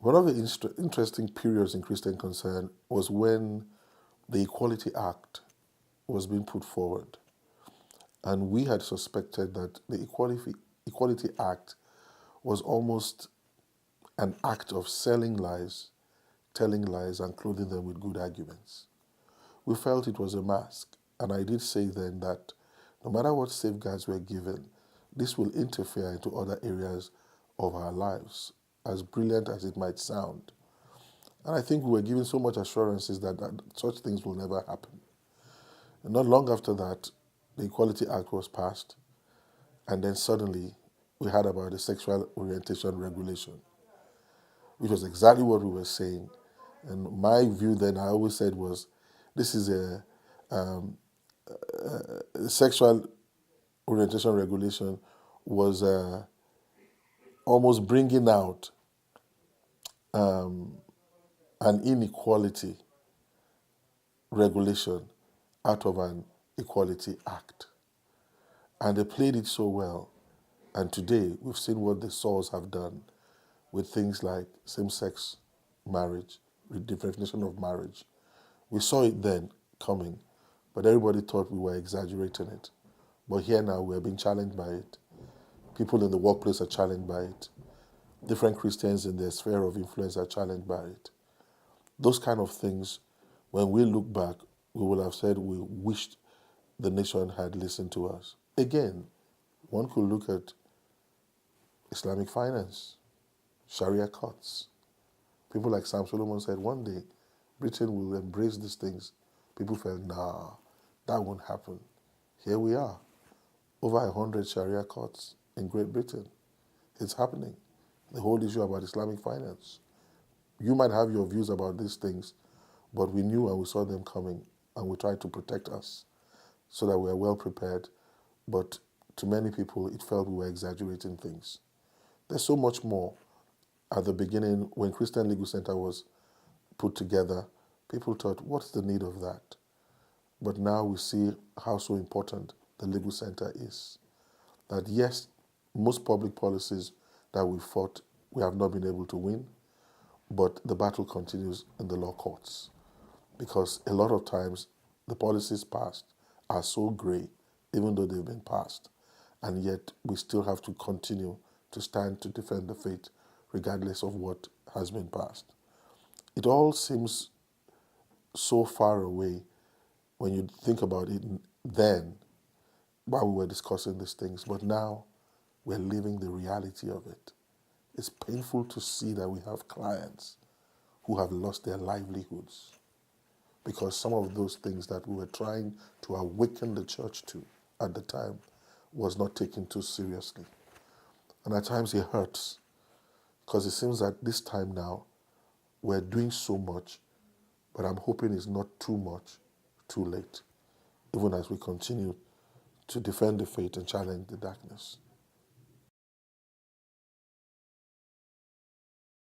One of the interesting periods in Christian concern was when the Equality Act was being put forward. And we had suspected that the Equality Act was almost an act of selling lies, telling lies, and clothing them with good arguments. We felt it was a mask, and I did say then that no matter what safeguards were given, this will interfere into other areas of our lives, as brilliant as it might sound. And I think we were given so much assurances that such things will never happen. And not long after that, the Equality Act was passed, and then suddenly we heard about the sexual orientation regulation, which was exactly what we were saying. And my view then, I always said was, this is a sexual orientation regulation was almost bringing out an inequality regulation out of an Equality Act. And they played it so well. And today, we've seen what the Saws have done with things like same-sex marriage, redefinition of marriage. We saw it then coming, but everybody thought we were exaggerating it. But here now, we're being challenged by it. People in the workplace are challenged by it. Different Christians in their sphere of influence are challenged by it. Those kind of things, when we look back, we will have said we wished the nation had listened to us. Again, one could look at Islamic finance, Sharia courts. People like Sam Solomon said one day, Britain will embrace these things. People felt, nah, that won't happen. Here we are, over 100 Sharia courts in Great Britain. It's happening. The whole issue about Islamic finance. You might have your views about these things, but we knew and we saw them coming, and we tried to protect us so that we are well prepared. But to many people, it felt we were exaggerating things. There's so much more. At the beginning, when Christian Legal Center was put together, people thought, what's the need of that? But now we see how so important the Legal Center is. That yes, most public policies that we fought, we have not been able to win, but the battle continues in the law courts. Because a lot of times, the policies passed are so grey, even though they've been passed. And yet, we still have to continue to stand to defend the faith, regardless of what has been passed. It all seems so far away when you think about it then, while we were discussing these things. But now, we're living the reality of it. It's painful to see that we have clients who have lost their livelihoods because some of those things that we were trying to awaken the church to at the time was not taken too seriously. And at times it hurts because it seems that this time now we're doing so much, but I'm hoping it's not too much, too late, even as we continue to defend the faith and challenge the darkness.